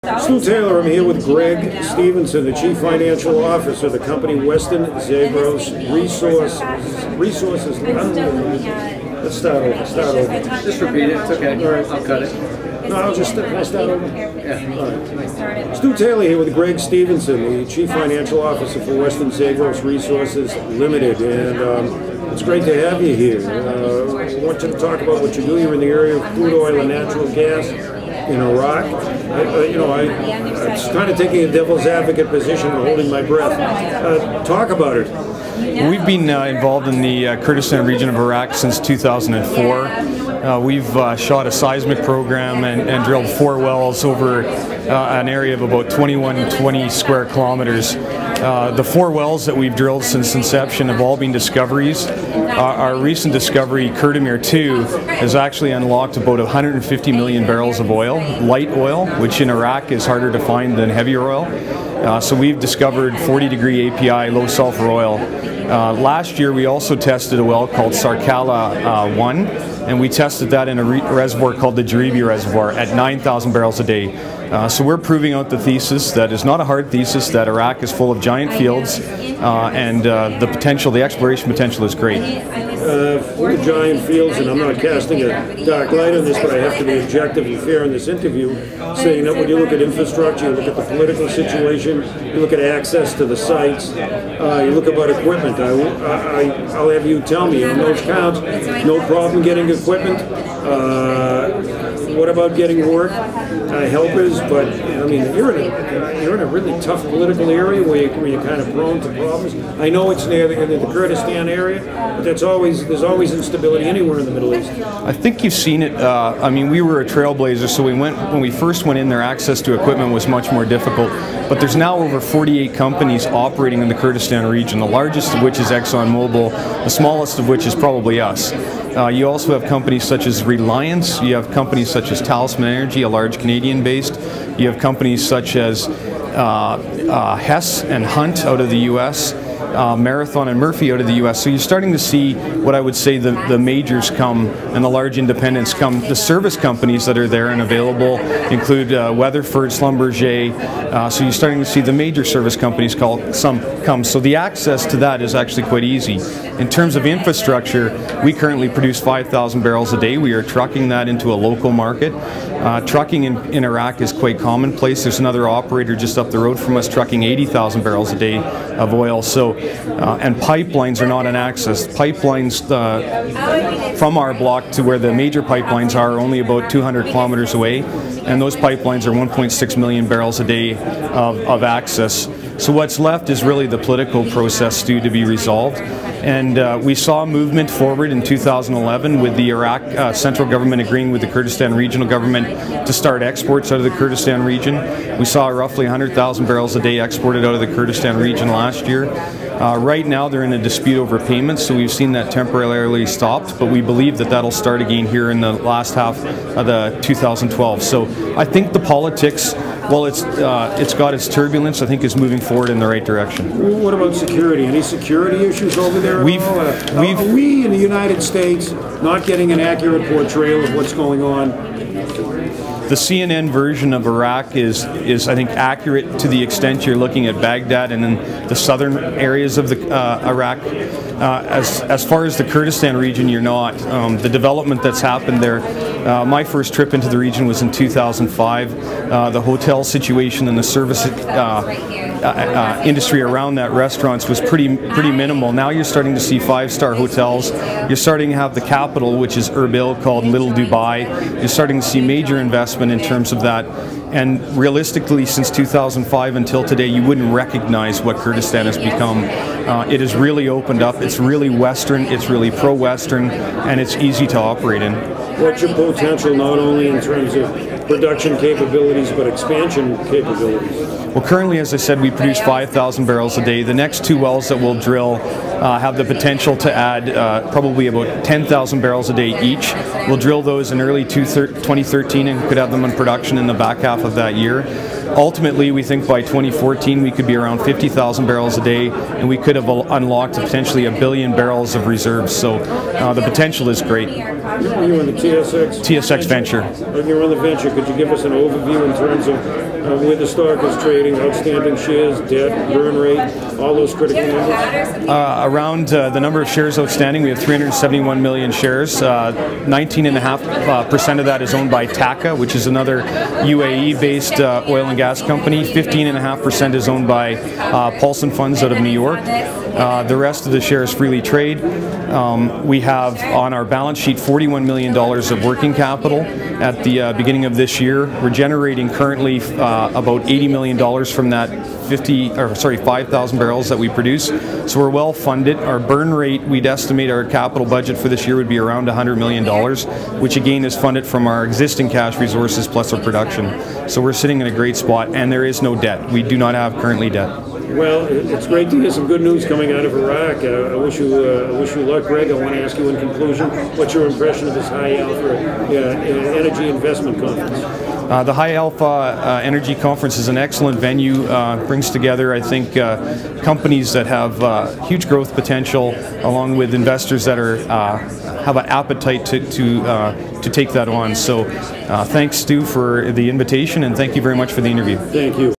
Stu Taylor, I'm here with Greg Stevenson, the Chief Financial Officer of the company WesternZagros Resources. Let's start over. Just repeat it, it's okay. All right. I'll cut it. No, I'll just start over. Yeah. All right. Stu Taylor here with Greg Stevenson, the Chief Financial Officer for WesternZagros Resources Limited, and it's great to have you here. I want you to talk about what you do. You're in the area of crude oil and natural gas in Iraq. I'm kind of taking a devil's advocate position and holding my breath. Talk about it. We've been involved in the Kurdistan region of Iraq since 2004. We've shot a seismic program and drilled 4 wells over an area of about 20 square kilometers. The 4 wells that we've drilled since inception have all been discoveries. Our recent discovery, Kurdamir 2, has actually unlocked about 150 million barrels of oil, light oil, which in Iraq is harder to find than heavier oil. So we've discovered 40-degree API low sulfur oil. Last year we also tested a well called Sarkala 1, and we tested that in a reservoir called the Jaribi Reservoir at 9,000 barrels a day. So we're proving out the thesis that is not a hard thesis, that Iraq is full of giant fields, and the exploration potential is great. Full of giant fields, and I'm not casting a dark light on this, but I have to be objective and fair in this interview, saying that when you look at infrastructure, you look at the political situation, you look at access to the sites, you look about equipment. I'll have you tell me, on those counts, no problem getting equipment. What about getting work, helpers? But I mean, you're in a really tough political area where you're kind of prone to problems. I know it's near the Kurdistan area, but there's always instability anywhere in the Middle East. I think you've seen it. I mean, we were a trailblazer, so when we first went in there, access to equipment was much more difficult. But there's now over 48 companies operating in the Kurdistan region, the largest of which is ExxonMobil, the smallest of which is probably us. You also have companies such as Reliance, you have companies such as Talisman Energy, a large Canadian-based, you have companies such as Hess and Hunt out of the U.S., Marathon and Murphy out of the U.S. So you're starting to see what I would say the majors come and the large independents come. The service companies that are there and available include Weatherford, Schlumberger. So you're starting to see the major service companies come. So the access to that is actually quite easy. In terms of infrastructure, we currently produce 5,000 barrels a day. We are trucking that into a local market. Trucking in Iraq is quite commonplace. There's another operator just up the road from us trucking 80,000 barrels a day of oil. So, and pipelines are not an access. Pipelines from our block to where the major pipelines are only about 200 kilometers away, and those pipelines are 1.6 million barrels a day of access. So what's left is really the political process to be resolved. And we saw a movement forward in 2011 with the Iraq central government agreeing with the Kurdistan regional government to start exports out of the Kurdistan region. We saw roughly 100,000 barrels a day exported out of the Kurdistan region last year. Right now they're in a dispute over payments, so we've seen that temporarily stopped, but we believe that that'll start again here in the last half of the 2012. So I think the politics, well, it's got its turbulence, I think is moving forward in the right direction. What about security? Any security issues over there at all? Are we in the United States not getting an accurate portrayal of what's going on? The CNN version of Iraq is I think accurate to the extent you're looking at Baghdad and in the southern areas of the Iraq. As far as the Kurdistan region, you're not. The development that's happened there, my first trip into the region was in 2005. The hotel situation and the service industry around that restaurants was pretty minimal. Now you're starting to see 5-star hotels. You're starting to have the capital, which is Erbil, called Little Dubai. You're starting to see major investment in terms of that. And realistically, since 2005 until today, you wouldn't recognize what Kurdistan has become. It has really opened up. It's really Western, it's really pro-Western, and it's easy to operate in. What's your potential, not only in terms of production capabilities, but expansion capabilities? Well, currently, as I said, we produce 5,000 barrels a day. The next 2 wells that we'll drill have the potential to add probably about 10,000 barrels a day each. We'll drill those in early 2013 and could have them in production in the back half of that year. Ultimately, we think by 2014 we could be around 50,000 barrels a day, and we could have unlocked potentially 1 billion barrels of reserves. So the potential is great. You're in the TSX venture. You're on the venture. Could you give us an overview in terms of where the stock is trading, outstanding shares, debt, burn rate, all those critical numbers? Around the number of shares outstanding, we have 371 million shares. 19.5% of that is owned by TACA, which is another UAE-based oil and gas company. 15.5% is owned by Paulson Funds out of New York. The rest of the shares freely trade. We have on our balance sheet $41 million of working capital at the beginning of this year. We're generating currently about $80 million from that 5,000 barrels that we produce. So we're well funded. Our burn rate, we'd estimate our capital budget for this year would be around $100 million, which again is funded from our existing cash resources plus our production. So we're sitting in a great spot, and there is no debt. We do not have currently debt. Well, it's great to hear some good news coming out of Iraq. I wish you luck, Greg. I want to ask you in conclusion, what's your impression of this HiAlpha Energy Investment Conference? The HiAlpha Energy Conference is an excellent venue. Brings together, I think, companies that have huge growth potential, along with investors that are have an appetite to take that on. So, thanks, Stu, for the invitation, and thank you very much for the interview. Thank you.